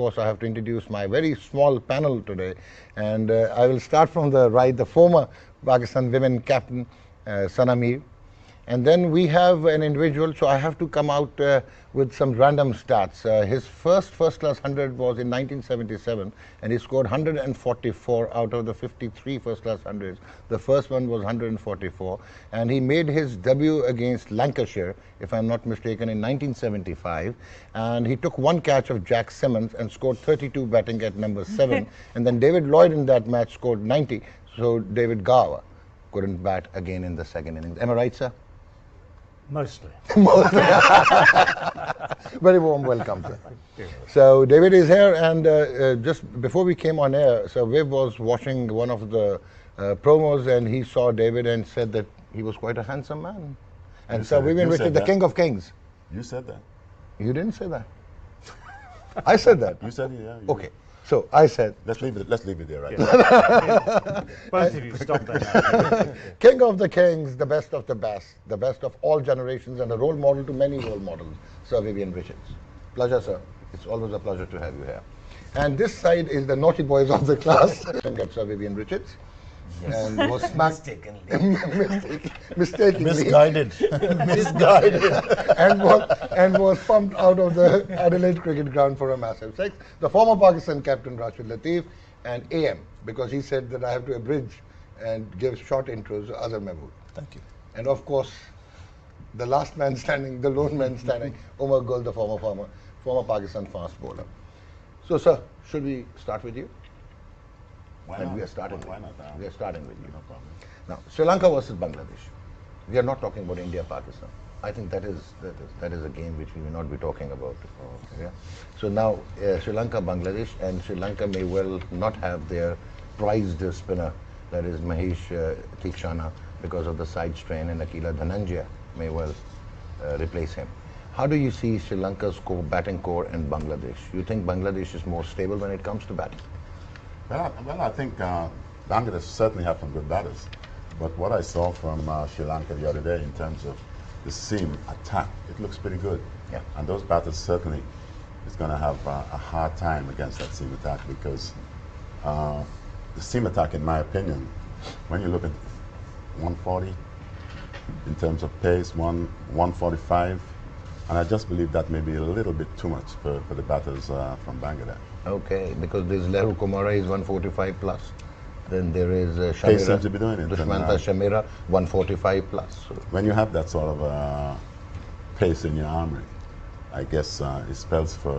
course, I have to introduce my very small panel today, and I will start from the right, the former Pakistan women captain, Sana Mir. And then we have an individual, so I have to come out with some random stats. His first-class 100 was in 1977, and he scored 144 out of the 53 first-class 100s. The first one was 144, and he made his debut against Lancashire, if I'm not mistaken, in 1975. And he took one catch of Jack Simmons and scored 32 batting at number 7. And then David Lloyd in that match scored 90, so David Gower couldn't bat again in the second innings. Am I right, sir? Mostly. Very warm welcome, sir. So David is here, and just before we came on air, so Viv was watching one of the promos, and he saw David and said that he was quite a handsome man. And so Vivian Richard, the King of Kings. You said that. You didn't say that. I said that. You said it, yeah. Okay. So I said, let's leave it there, right? Yeah. Both of you stop that. King of the Kings, the best of all generations, and a role model to many role models, Sir Vivian Richards. Pleasure, sir. It's always a pleasure to have you here. And this side is the naughty boys of the class. Sir Vivian Richards. Yes. And was mistakenly. Mistakenly. Misguided. Misguided. and was pumped out of the Adelaide cricket ground for a massive six. The former Pakistan captain Rashid Latif, and AM, because he said that I have to abridge and give short intros to other Mahmood. Thank you. And of course, the last man standing, the lone man standing, Umar Gul, the former Pakistan fast bowler. So, sir, should we start with you? And we are starting. Why not? We are starting with you. No problem. Now, Sri Lanka versus Bangladesh. We are not talking about India, Pakistan. I think that is a game which we will not be talking about. Yeah? So now, Sri Lanka, Bangladesh, and Sri Lanka may well not have their prized spinner, that is Mahesh Theekshana, because of the side strain, and Akila Dhananjaya may well replace him. How do you see Sri Lanka's batting core and Bangladesh? You think Bangladesh is more stable when it comes to batting? Well, I think Bangladesh certainly have some good batters. But what I saw from Sri Lanka the other day in terms of the seam attack, it looks pretty good. Yeah. And those batters certainly is going to have a hard time against that seam attack, because the seam attack, in my opinion, when you look at 140 in terms of pace, 145, and I just believe that may be a little bit too much for the batters from Bangladesh. Okay, because there's Leru Kumara is 145 plus. Then there is They seem to be doing it. Dushmanta Shamira 145 plus. So when you have that sort of pace in your armory, I guess it spells for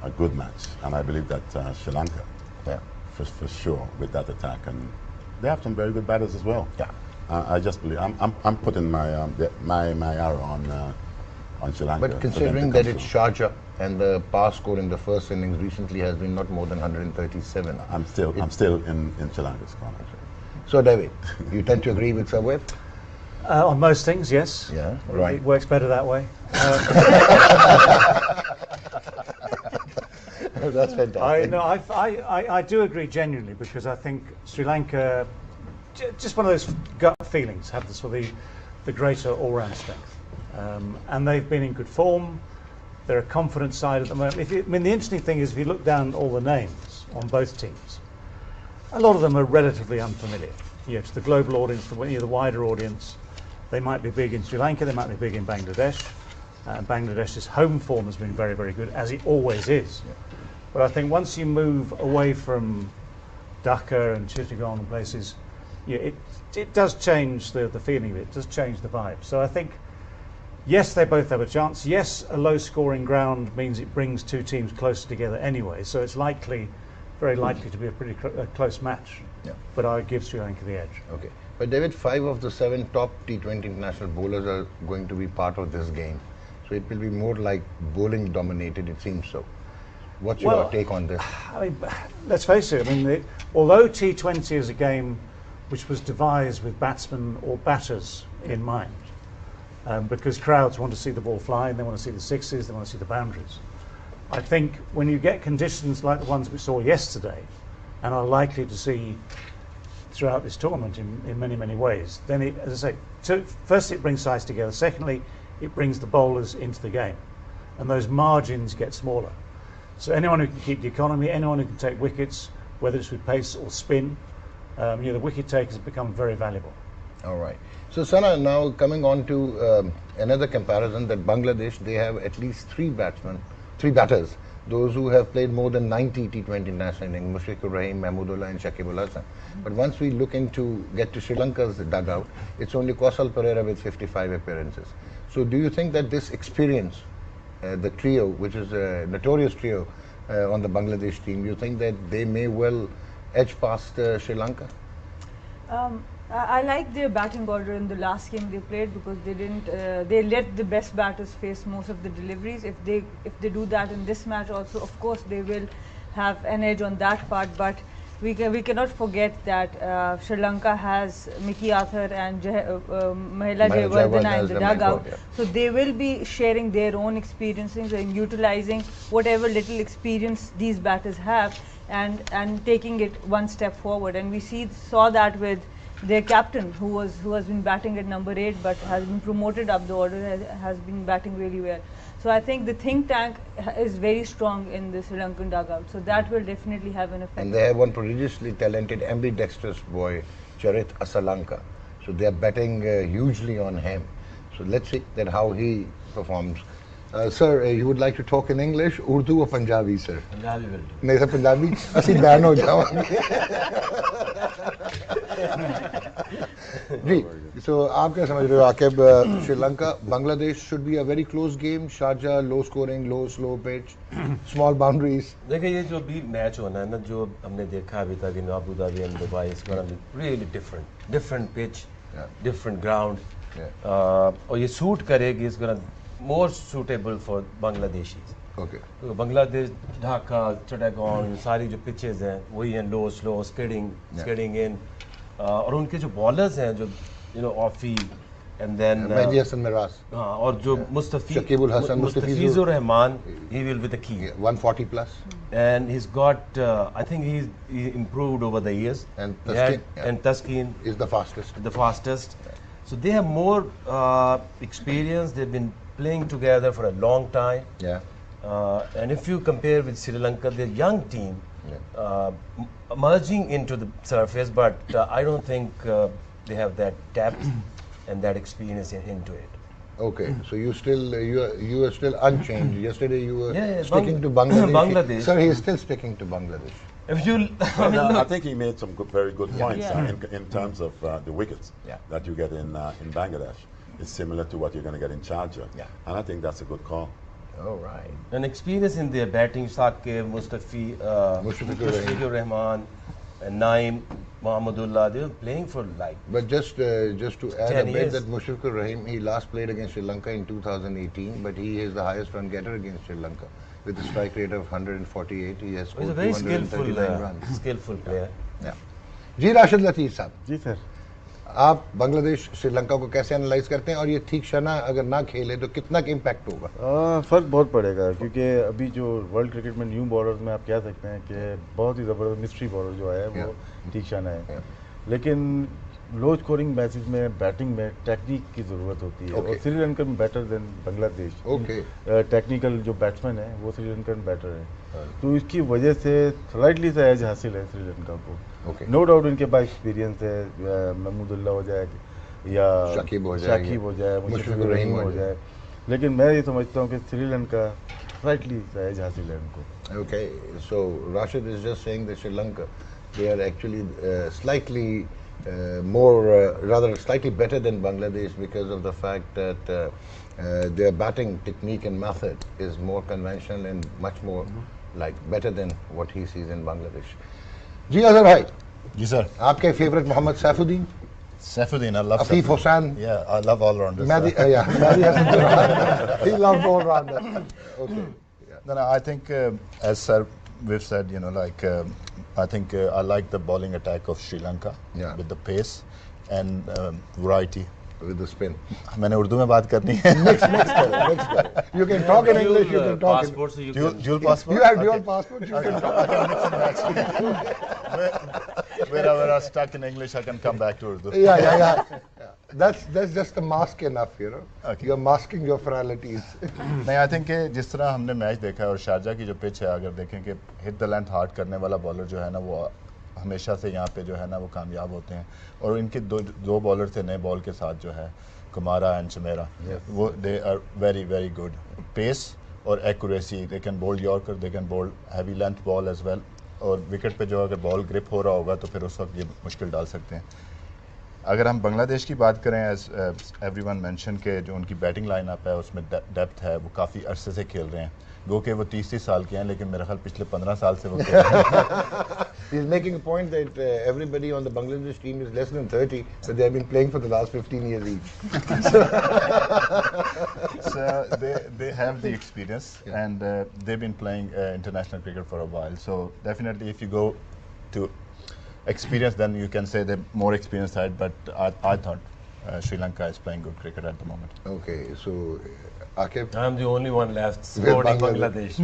a good match. And I believe that Sri Lanka, yeah, for sure, with that attack, and they have some very good batters as well. Yeah. I just believe I'm putting my arrow on Sri Lanka. But considering that it's Sharjah and the pass score in the first innings recently has been not more than 137. I'm still in Sri Lanka's corner. So David, you tend to agree with Sir Viv? On most things, yes. Yeah, right. It works better that way. That's fantastic. I do agree genuinely, because I think Sri Lanka, just one of those gut feelings, have the greater all-round strength. And they've been in good form. They're a confident side at the moment. The interesting thing is, if you look down all the names on both teams, a lot of them are relatively unfamiliar. To the global audience, the wider audience. They might be big in Sri Lanka, they might be big in Bangladesh. Bangladesh's home form has been very, very good, as it always is. Yeah. But I think once you move away from Dhaka and Chittagong and places, it does change the feeling of it, it does change the vibe. So I think, yes, they both have a chance. Yes, a low-scoring ground means it brings two teams closer together anyway, so it's very likely to be a pretty close match. Yeah. But I would give Sri Lanka the edge. Okay. But David, 5 of the 7 top T20 international bowlers are going to be part of this game. So it will be more like bowling dominated, it seems so. What's your take on this? Let's face it, although T20 is a game which was devised with batsmen or batters in mind, because crowds want to see the ball fly, and they want to see the sixes, they want to see the boundaries. I think when you get conditions like the ones we saw yesterday, and are likely to see throughout this tournament in many, many ways, then as I say, first it brings sides together, secondly it brings the bowlers into the game, and those margins get smaller. So anyone who can keep the economy, anyone who can take wickets, whether it's with pace or spin, the wicket takers have become very valuable. All right. So Sana, now coming on to another comparison, that Bangladesh, they have at least three batters, those who have played more than 90 T20 national innings, Mushfiqur Rahim, Mahmudullah and Shakibul Hasan. But once we look get to Sri Lanka's dugout, it's only Kosal Pereira with 55 appearances. So do you think that this experience, the trio, which is a notorious trio on the Bangladesh team, you think that they may well edge past Sri Lanka? I like their batting order in the last game they played, because they didn't. They let the best batters face most of the deliveries. If they do that in this match also, of course they will have an edge on that part. But we cannot forget that Sri Lanka has Mickey Arthur and Mahela Jayawardene in the dugout. So they will be sharing their own experiences and utilizing whatever little experience these batters have, and taking it one step forward. And we saw that with their captain, who has been batting at number 8 but has been promoted up the order, has been batting really well. So I think the think tank is very strong in the Sri Lankan dugout. So that will definitely have an effect. And they have one prodigiously talented ambidextrous boy, Charit Asalanka. So they are betting hugely on him. So let's see that how he performs. Sir, you would like to talk in English, Urdu or Punjabi, sir? Punjabi will do. नहीं sir Punjabi ਅਸੀਂ ban हो जाएंगे जी so आप क्या समझ रहे हो Aqib Sri Lanka Bangladesh should be a very close game Sharjah low scoring low slow pitch small boundaries देखिए ये जो भी मैच होना है ना जो हमने देखा अभी तक in Abu Dhabi and Dubai is gonna be really different pitch different ground और ये सूट करेगी is gonna more suitable for Bangladeshis. Okay. तो बांग्लादेश ढाका चटागॉन सारी जो पिचेस हैं वही हैं लो स्लो स्केटिंग इन और उनके जो बॉलर्स हैं जो ऑफी एंड देन मेहदी हसन मिराज हाँ और जो Shakibul Hasan Mustafizur Rahman he will be the key 140 plus and he's got I think he improved over the years and Taskeen is the fastest so they have more experience. They've been playing together for a long time. And if you compare with Sri Lanka, their young team emerging into the surface, but I don't think they have that depth and that experience into it. Okay, so you are still unchanged. Yesterday you were sticking to Bangladesh. Sir, he is still sticking to Bangladesh. If you, I think he made some very good points in terms of the wickets that you get in Bangladesh. It's similar to what you're going to get in Sharjah, and I think that's a good call. All right. An experience in their batting, Shakib, Mushfiqur Rahman, and Naim, Mahmudullah, they were playing for like. But just to add a bit, years. that Mushfiqur Rahim, he last played against Sri Lanka in 2018, but he is the highest run getter against Sri Lanka. With a strike rate of 148, he has scored 239 runs. Skillful player. Yeah. जी राशिद लतीफ़ साहब जी sir आप बांग्लादेश श्रीलंका को कैसे analyse करते हैं और ये ठीक शना अगर ना खेले तो कितना इम्पैक्ट होगा? फ़र्क बहुत पड़ेगा क्योंकि अभी जो वर्ल्ड क्रिकेट में न्यू बॉलर्स में आप कह सकते हैं कि बहुत ही ज़बरदस्त मिस्ट्री बॉलर जो है वो ठीक शना है लेकिन लो स्कोरिंग मैचेस में बैटिंग में टेक्निक की ज़रूरत होती है और Sri Lankan better than Bangladesh technical जो बैट्समैन है वो श्रीलंकन बेटर है तो इसकी वजह से स्लाइटली सा एज हासिल है श्रीलंका को नो डाउट इनके पास एक्सपीरियंस है महमूदुल्लाह हो जाए या शकीब हो जाए मुशफिकुर रहीम हो जाए लेकिन मैं ये समझता हूँ कि श्रीलंका स्लाइटली सा एज हासिल है उनको Okay, so Rashid is just saying that Sri Lanka, they are actually slightly rather slightly better than Bangladesh because of the fact that their batting technique and method is more conventional and much more like better than what he sees in Bangladesh. जी अजहर भाई ji sir आपके favourite Mohammad Saifuddin Saifuddin, I love Afif Saifuddin. Hussain Yeah, I love all-rounders. Mehdi Hasan he loves all-rounder. Okay. Then I think, as sir we've said, I think I like the bowling attack of Sri Lanka with the pace and variety. With the spin. मैंने उर्दू में बात करनी है. Mix. You can talk in English. You can talk. Passport, so you Dual passport. You have dual passport. You can talk. Wherever I'm stuck in English, I can come back to Urdu. Yeah. That's just a mask enough, you know. Okay. You're masking your frailties. नहीं, I think जिस तरह हमने match देखा है और Sharjah की जो pitch है, अगर देखें कि हिट द लेंथ हार्ड करने वाला बॉलर जो है ना, वो हमेशा से यहाँ पे जो है ना वो कामयाब होते हैं। और इनके दो बॉलर थे नए बॉल के साथ जो है, कुमारा एंड चमेरा, वो they are very very good. Pace और accuracy, they can bowl yorker, they can bowl heavy length ball as well. और विकेट पे जो अगर बॉल ग्रिप हो रहा होगा तो फिर उस वक्त ये मुश्किल डाल सकते हैं। अगर हम बांग्लादेश की बात करें, एज एवरीवन मेंशन के जो उनकी बैटिंग लाइनअप है उसमें डेप्थ है, वो काफ़ी अरसे से खेल रहे हैं। गो के वो 30 साल के हैं, लेकिन मेरा ख्याल पिछले 15 साल से वो खेल रहे हैं। He's making a point that everybody on the Bangladesh team is less than 30, but they have been playing for the last 15 years each. So they have the experience, and they've been playing international cricket for a while. So definitely, if you go to experience, then you can say they're more experienced side. But I thought Sri Lanka is playing good cricket at the moment. Okay, so Akib, I'm the only one left supporting Bangladesh.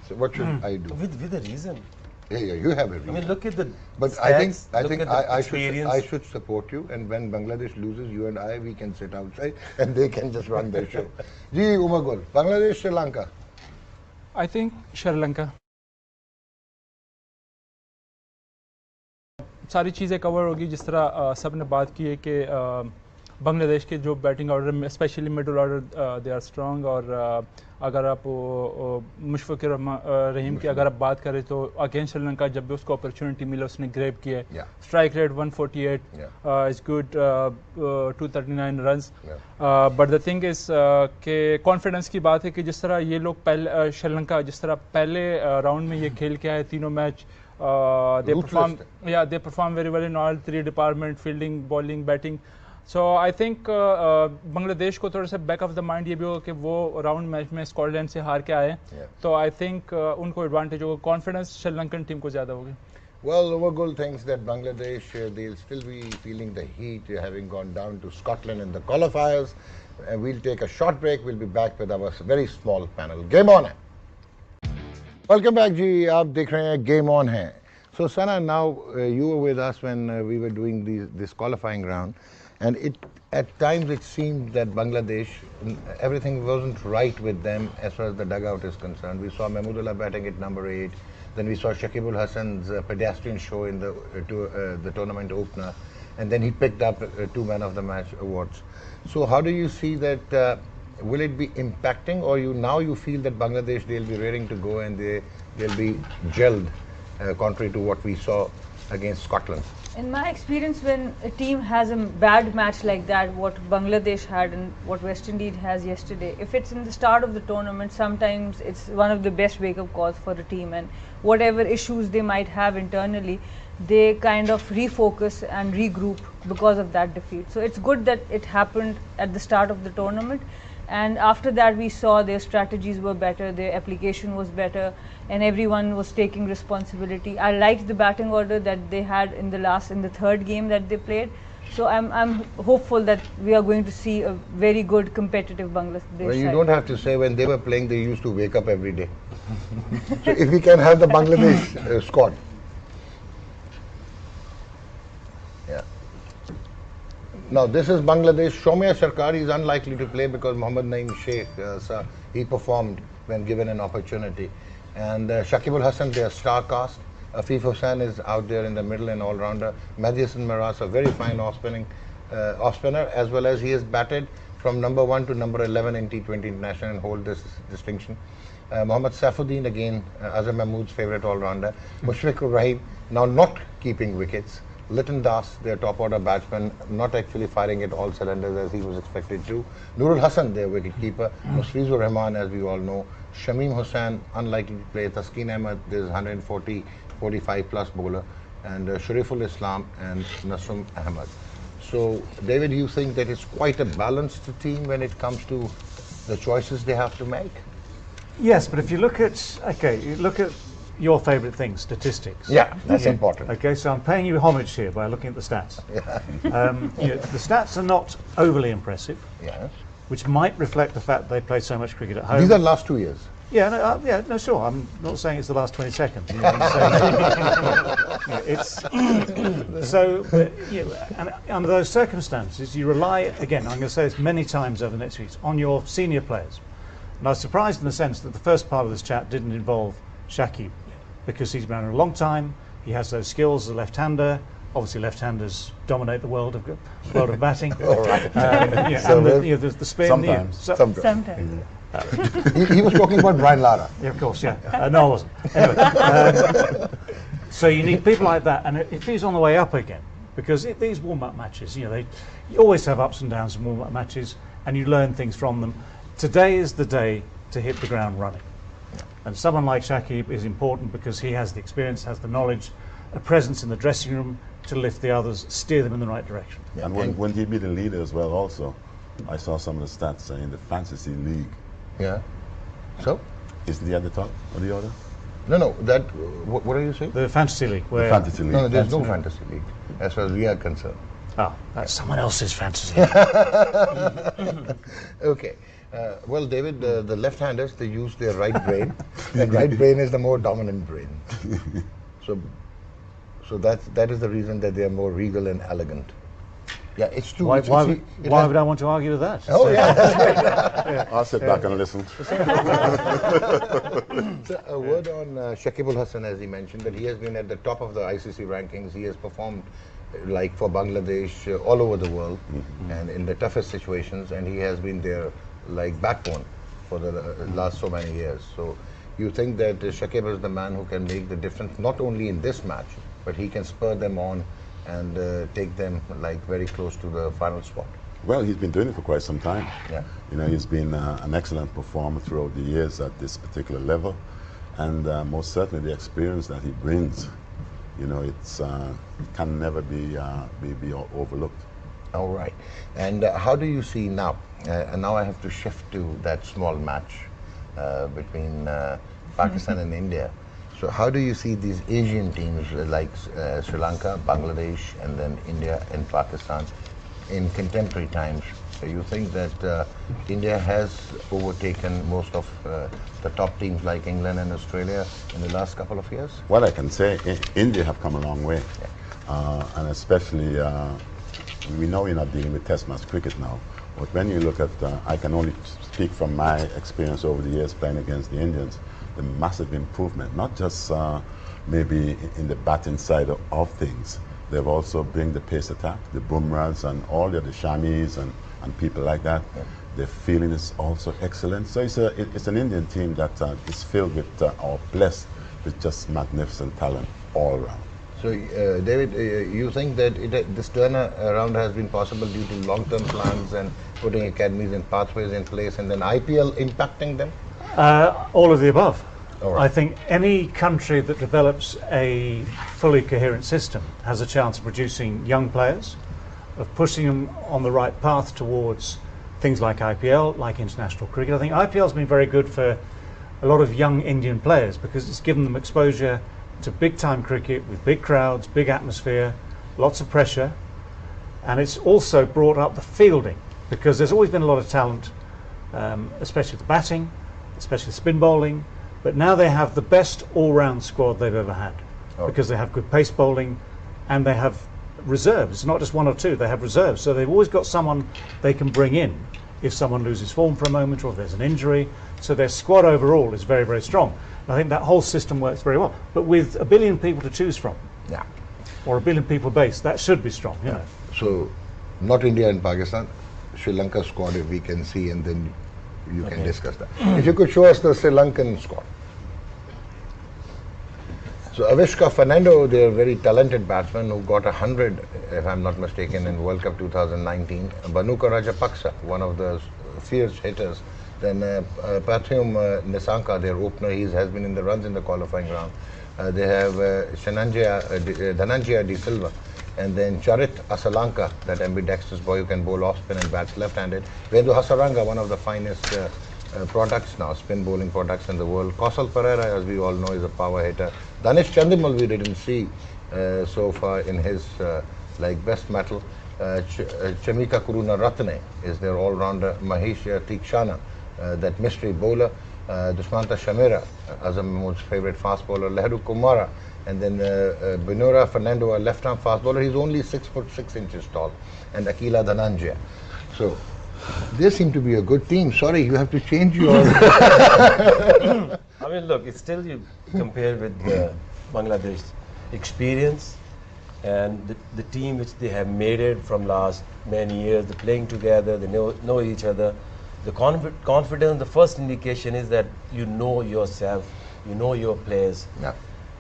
So what should I do? With a reason. Yeah, you have a reason. I mean, look at the But stats, I look think at the I experience. should support you, and when Bangladesh loses, you and I, we can sit outside and they can just run their show. Ji Umagul, Bangladesh, Sri Lanka. I think Sri Lanka. सारी चीज़ें cover होगी जिस तरह सब ने बात की है कि बांग्लादेश के जो बैटिंग ऑर्डर में specially middle order they are strong. और अगर आप मुशफ़िक़ रहीम की अगर आप बात करें तो अगेंस्ट श्रीलंका जब भी उसको अपॉर्चुनिटी मिला उसने ग्रैब किया है। Strike rate 148 is good, 239 runs. But the thing is के कॉन्फिडेंस की बात है कि जिस तरह ये लोग पहले श्रीलंका जिस तरह पहले राउंड में ये खेल के आए तीनों match, they perform very well in all three departments: fielding, bowling, batting. So I think Bangladesh को थोड़ा सा बैक ऑफ द माइंड ये भी होगा कि वो राउंड मैच में स्कॉटलैंड से हार के आए, तो आई थिंक उनको एडवांटेज होगा, कॉन्फिडेंस श्रीलंकन टीम को ज़्यादा होगी। Well, Overgoal thinks that Bangladesh, they'll still be feeling the heat, having gone down to Scotland in the qualifiers. We'll take a short break. We'll be back with our very small panel. Game on! Welcome back, जी। आप देख रहे हैं Game On है। So, Sana, now you were with us when we were doing this qualifying round, and at times it seemed that Bangladesh, everything wasn't right with them as far as the dugout is concerned. We saw Mahmudullah batting at number 8, then we saw Shakibul Hassan's pedestrian show in the tournament opener, and then he picked up 2 Man of the Match awards. So how do you see that? Will it be impacting, or now you feel that Bangladesh, they'll be raring to go and they'll be gelled, contrary to what we saw against Scotland? In my experience, when a team has a bad match like that, what Bangladesh had and what West Indies has yesterday, if it's in the start of the tournament, sometimes it's one of the best wake-up calls for a team, and whatever issues they might have internally, they kind of refocus and regroup because of that defeat. So it's good that it happened at the start of the tournament, and after that we saw their strategies were better, their application was better, and everyone was taking responsibility. I liked the batting order that they had in the third game that they played. So I'm hopeful that we are going to see a very good competitive Bangladesh Well, you side. don't have to say when they were playing, they used to wake up every day. So if we can have the Bangladesh squad. Yeah. Now this is Bangladesh. Shomya Sarkari is unlikely to play because Mohammad Naeem Sheikh, he performed when given an opportunity. And Shakibul Hassan, their star cast. Afif Hussain is out there in the middle and all-rounder. Mehdi Hasan Maras, a very fine off-spinner, as well as he has batted from number 1 to number 11 in T20 International and hold this distinction. Mohammad Saifuddin, again, Azhar Mahmood's favourite all-rounder. Mushfiq Rahim, now not keeping wickets. Liton Das, their top-order batsman, not actually firing at all cylinders as he was expected to. Nurul Hassan, their wicket-keeper. Musfizur Rahman, as we all know. Shamim Hussain, unlikely to play. Taskeen Ahmed, there's 140, 45-plus bowler. And Shariful Islam and Nasrum Ahmed. So, David, you think that it's quite a balanced team when it comes to the choices they have to make? Yes, but if you look at, you look at your favourite thing, statistics. Yeah, that's important. Okay, so I'm paying you homage here by looking at the stats. The stats are not overly impressive, Yeah. which might reflect the fact they played so much cricket at home. These are last 2 years. Yeah, no, sure. I'm not saying it's the last 20 seconds. You know, I'm saying, it's so. And under those circumstances, you rely again. I'm going to say this many times over the next weeks on your senior players. And I was surprised in the sense that the first part of this chat didn't involve Shakib, because he's been around a long time. He has those skills as a left-hander. Obviously, left-handers dominate the world of batting. All right. And the spin. Sometimes. Sometimes. He was talking about Brian Lara. Yeah, of course, yeah. No, I wasn't. Anyway, so you need people like that, and if he's on the way up again, because these warm-up matches, you always have ups and downs in warm-up matches, and you learn things from them. Today is the day to hit the ground running, and someone like Shakib is important because he has the experience, has the knowledge, a presence in the dressing room to lift the others, steer them in the right direction. Yeah. And when he be the leader as well, also, I saw some of the stats in the fantasy league. Yeah. So? Isn't he at the top of the order? No. That. What are you saying? The fantasy league, The where fantasy league. No, there's no fantasy league, as far as we are concerned. that's someone else's fantasy. Okay. Well, David, the left-handers, they use their right brain, and right brain is the more dominant brain. So that is the reason that they are more regal and elegant. Yeah, it's true. Why It's- why would I want to argue with that? Oh, yeah. I'll sit back and listen. So a word on Shakib Al Hasan, as he mentioned, that he has been at the top of the ICC rankings. He has performed like for Bangladesh all over the world and in the toughest situations, and he has been their like backbone for the last so many years. So you think that Shakib is the man who can make the difference not only in this match, but he can spur them on and take them like very close to the final spot? Well, he's been doing it for quite some time. Yeah. He's been an excellent performer throughout the years at this particular level, and most certainly the experience that he brings, it's can never be overlooked. All right. And how do you see now? And now I have to shift to that small match between Pakistan and India. So how do you see these Asian teams like Sri Lanka, Bangladesh, and then India and Pakistan in contemporary times? So you think that India has overtaken most of the top teams like England and Australia in the last couple of years? What I can say, India have come a long way, and especially we know we're not dealing with Test match cricket now, but when you look at, I can only speak from my experience over the years playing against the Indians, the massive improvement, not just maybe in the batting side of things. They've also bring the pace attack, the Bumrahs and all the Shamis and people like that. Yeah. Their feeling is also excellent. So it's an Indian team that is filled with, or blessed with just magnificent talent all around. So, David, you think that this turnaround has been possible due to long-term plans and putting academies and pathways in place, and then IPL impacting them? All of the above. Right. I think any country that develops a fully coherent system has a chance of producing young players, of pushing them on the right path towards things like IPL, like international cricket. I think IPL has been very good for a lot of young Indian players because it's given them exposure to big-time cricket with big crowds, big atmosphere, lots of pressure, and it's also brought up the fielding because there's always been a lot of talent, especially the batting, especially spin bowling, but now they have the best all-round squad they've ever had because they have good pace bowling and they have reserves. It's not just one or two, they have reserves. So they've always got someone they can bring in if someone loses form for a moment or if there's an injury. So their squad overall is very, very strong. And I think that whole system works very well. But with 1 billion people to choose from, or 1 billion people base, that should be strong. You know. So not India and Pakistan, Sri Lanka squad if we can see, and then you can discuss that. If you could show us the Sri Lankan squad. So Avishka Fernando, they're a very talented batsman who got 100, if I'm not mistaken, in World Cup 2019. Bhanuka Rajapaksa, one of the fierce hitters. Then Pathum Nisanka, their opener, he has been in the runs in the qualifying round. They have Dhananjaya De Silva. And then Charit Asalanka, that ambidextrous boy who can bowl off spin and bats left-handed. Vendu Hasaranga, one of the finest products now, spin bowling products in the world. Kausal Pereira, as we all know, is a power hitter. Danish Chandimal we didn't see so far in his best metal. Chamika Kuruna Ratne is their all-rounder. Mahesh Tikshana, that mystery bowler. Dusmanta Shamira, Azam Mahmood's favorite fast bowler, Lehru Kumara, and then Binura Fernando, a left-arm fast bowler. He's only 6'6" tall, and Akila Dhananjaya. So they seem to be a good team. Sorry, you have to change your. I mean, look, it's still you compare with Bangladesh experience and the team which they have made it from last many years. They're playing together, they know each other. The confidence, the first indication is that you know yourself, you know your players, Yeah.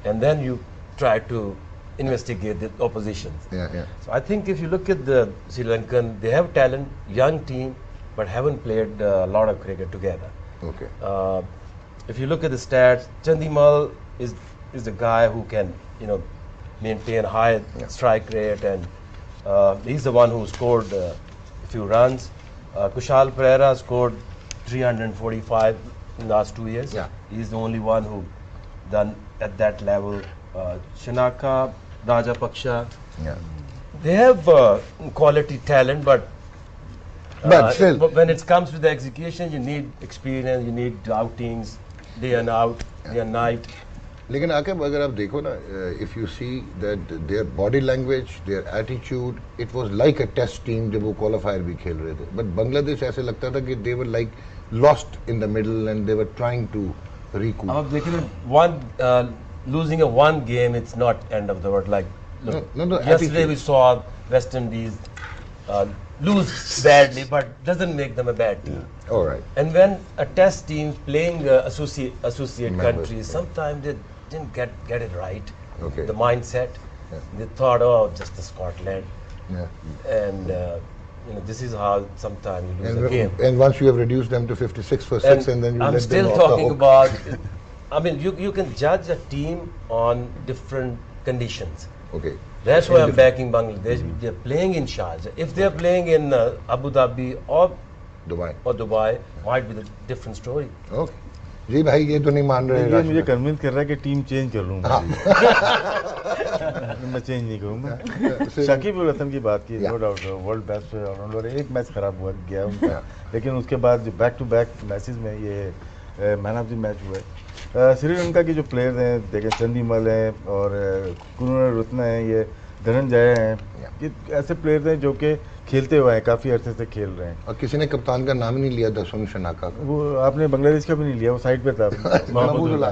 and then you try to investigate the oppositions. Yeah. So I think if you look at the Sri Lankan, they have talent, young team, but haven't played a lot of cricket together. Okay. If you look at the stats, Chandimal is the guy who can, maintain high strike rate, and he's the one who scored a few runs. Kushal Pereira scored 345 in the last 2 years. Yeah. He's the only one who done at that level. Shanaka, Rajapaksha, Yeah. they have quality talent, but Still. when it comes to the execution, you need experience, you need outings, day and out, day and night. लेकिन आकिब अगर आप देखो ना, if you see that their body language, their attitude, it was like a test team जब वो qualifier भी खेल रहे थे. But Bangladesh ऐसे लगता था कि they were like lost in the middle and they were trying to recoup. अब देखिए losing a one game, it's not end of the world. Like look, No, yesterday attitude. we saw West Indies lose badly, but doesn't make them a bad team. All right. And when a test team playing associate Members, countries, yeah. sometimes they didn't get it right. Okay. The mindset, Yeah. they thought, oh, just the Scotland, Yeah. and this is how sometimes you lose a game. And once you have reduced them to 56 for 6, and then you I'm let still them off the talking hook. about. I mean, you can judge a team on different conditions. Okay. That's why I'm Different. backing Bangladesh. They're playing in Sharjah. If they're playing in Abu Dhabi or Dubai. might be a different story. Okay. जी भाई ये तो नहीं मान रहे ये राशिद मुझे भाई। Convince कर रहा है कि टीम चेंज कर लूँ मैं चेंज नहीं करूँगा शकीब उल हसन की बात की no doubt world best allrounder एक मैच खराब हुआ गया उनका लेकिन उसके बाद जो बैक टू बैक मैचेस में ये मैन ऑफ द मैच हुआ है श्रीलंका के जो प्लेयर्स हैं देखें चंदीमल हैं और कुरुना हैं ये धनंजय हैं ये ऐसे प्लेयर्स हैं जो कि खेलते हुए हैं काफ़ी अरसे से खेल रहे हैं और किसी ने कप्तान का नाम ही नहीं लिया दसम शनाका का वो आपने बांग्लादेश का भी नहीं लिया वो साइड पे था महमूदुल्लाह।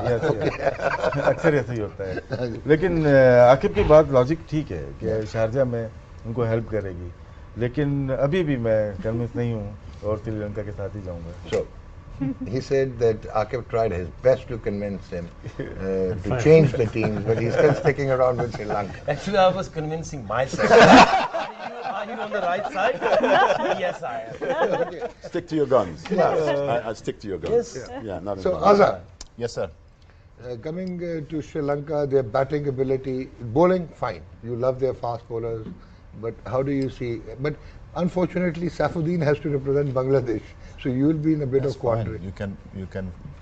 अक्सर ऐसा ही होता है लेकिन आकिब की बात लॉजिक ठीक है कि शारजा में उनको हेल्प करेगी लेकिन अभी भी मैं कन्विंस नहीं हूँ और श्रीलंका के साथ ही जाऊँगा So he said that Akif tried his best to convince him to change the teams, but he's still sticking around with Sri Lanka. Actually, I was convincing myself. Are you on the right side? Yes, I am. Stick to your guns. I stick to your guns. Yes. Yeah, not So in the- Azhar, Yes, sir. coming to Sri Lanka, their batting ability, bowling, fine. You love their fast bowlers, but how do you see? But unfortunately, Saifuddin has to represent Bangladesh, so you will be in a bit That's of fine. quandary.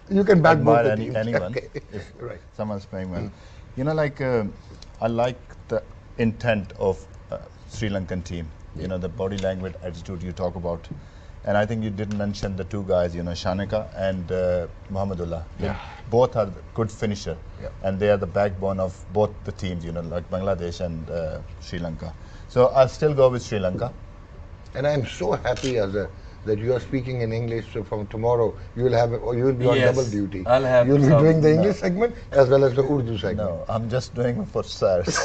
You can bat both admire the teams. anyone Okay. if Right. someone's playing well. You know, like I like the intent of Sri Lankan team. You know, the body language, attitude you talk about. And I think you did mention the two guys, you know, Shanika and Muhammadullah. They both are good finisher. Yeah. And they are the backbone of both the teams, you know, like Bangladesh and Sri Lanka. So I'll still go with Sri Lanka. And I am so happy, Azhar, that you are speaking in English. So from tomorrow, you will be on Yes, double duty. I'll have You'll be some- doing the English segment as well as the Urdu segment. No, I'm just doing it for sirs.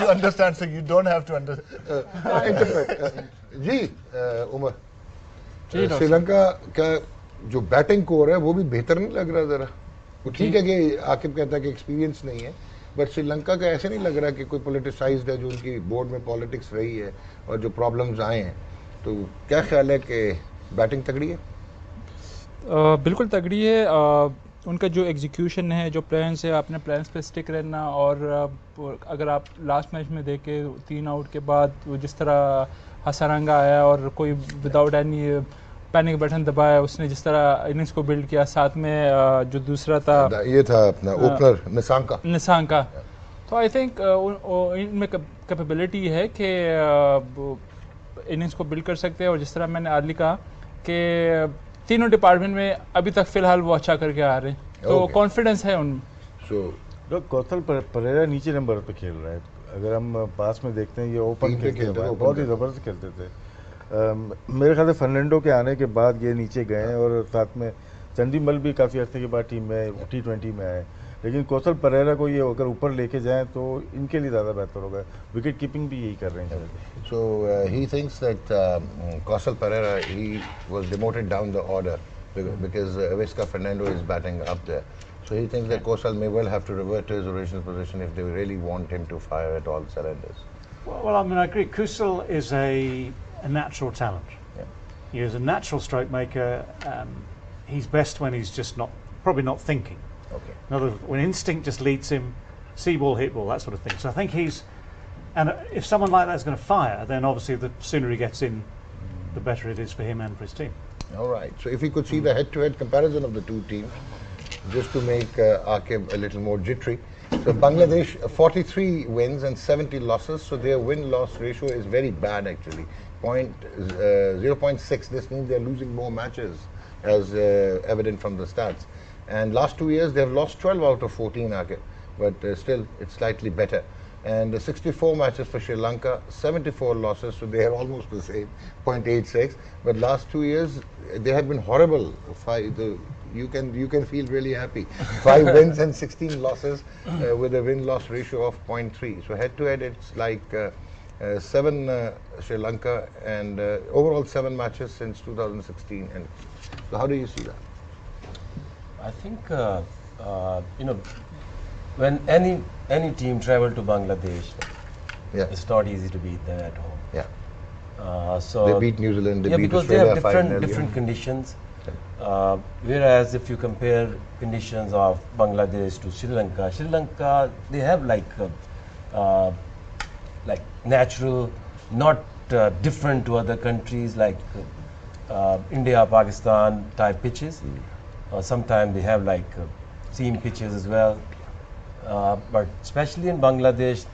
To understand, so you don't have to understand. Interpret. जी Umar ji, doctor. Sri Lanka का जो batting core है वो भी बेहतर नहीं लग रहा जरा वो ठीक है कि आकिब कहता है कि एक्सपीरियंस नहीं है बट श्रीलंका का ऐसे नहीं लग रहा कि कोई पोलिटिसाइज्ड है जो उनकी बोर्ड में पॉलिटिक्स रही है और जो प्रॉब्लम्स आए हैं तो क्या ख्याल है कि बैटिंग तगड़ी है बिल्कुल तगड़ी है उनका जो एग्जीक्यूशन है जो प्लान्स है अपने प्लान्स पे स्टिक रहना और अगर आप लास्ट मैच में देखें 3 आउट के बाद वो जिस तरह हसरंगा आया और कोई विदाउट एनी पैनिक बटन दबाया उसने जिस तरह इनिंग्स को बिल्ड किया साथ में जो दूसरा था ये था अपना ओपनर निशांक का तो आई थिंक इनमें कैपेबिलिटी है कि इनिंग्स को बिल्ड कर सकते हैं और जिस तरह मैंने अर्ली कहा कि तीनों डिपार्टमेंट में अभी तक फिलहाल वो अच्छा करके आ रहे हैं, तो Okay. कॉन्फिडेंस है उनमें। So लोग कौशल परेरा नीचे नंबर पे खेल रहा है। अगर हम पास में देखते हैं ये ओपन तीन पे खेलते खेलते थे, थे, open बहुत ही खेलते थे। ज़बरदस्त खेलते थे। मेरे ख्याल से फर्नांडो के आने के बाद ये नीचे गए हैं और साथ में चंडीमल भी काफ़ी अर्से के बाद टीम में T20 में आए। लेकिन कौशल परेरा को ये अगर ऊपर लेके जाएं तो इनके लिए ज़्यादा बेहतर होगा। विकेट कीपिंग भी यही कर रहे हैं शायद। So he thinks that Kausal Pereira, he was demoted down the order because Visca Fernando is batting up there. So he thinks that Kausal may well have to revert to his original position if they really want him to fire at all cylinders. Well, I mean, I agree. Kusal is a natural talent. Yeah. He is a natural stroke maker. He's best when he's just probably not thinking. Okay. In other words, when instinct just leads him, see ball, hit ball, that sort of thing. So I think and if someone like that is going to fire, then obviously the sooner he gets in, the better it is for him and for his team. All right. So if we could see the head-to-head comparison of the two teams, just to make Akib a little more jittery. So Bangladesh 43 wins and 70 losses. So their win-loss ratio is very bad actually. 0.6. This means they're losing more matches, as evident from the stats. And last 2 years they've lost 12 out of 14, Akib. But still, it's slightly better. And 64 matches for Sri Lanka, 74 losses, so they are almost the same, 0.86. But last 2 years, they have been horrible. You can feel really happy. 5 wins and 16 losses with a win-loss ratio of 0.3. So head-to-head, it's like 7 Sri Lanka and overall 7 matches since 2016. And so how do you see that? I think when any team travel to Bangladesh, Yeah. it's not easy to beat them at home. Yeah. So They beat New Zealand, they beat because they Australia have 5-0. different conditions. Whereas if you compare conditions of Bangladesh to Sri Lanka, they have like natural, not different to other countries like India, Pakistan type pitches. Sometimes they have like seam pitches as well. But especially in Bangladesh,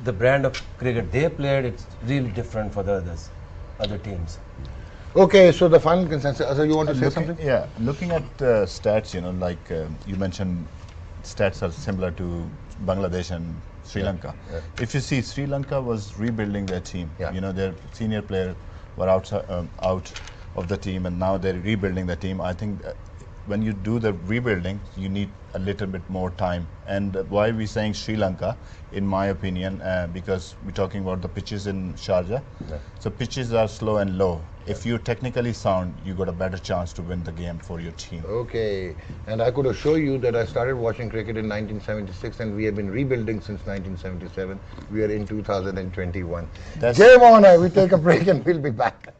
the brand of cricket they played, it's really different for the other teams. Okay, so the final consensus. So you want to say something? Yeah, looking at stats, you mentioned, stats are similar to Bangladesh and Sri Lanka. Yeah. If you see, Sri Lanka was rebuilding their team. Yeah. Their senior players were out of the team, and now they're rebuilding the team. I think when you do the rebuilding, you need a little bit more time. And why we're saying Sri Lanka, in my opinion, because we're talking about the pitches in Sharjah. Yeah. So pitches are slow and low. If you're technically sound, you got a better chance to win the game for your team. Okay, and I could assure you that I started watching cricket in 1976 and we have been rebuilding since 1977. We are in 2021. Game on, we take a break and we'll be back.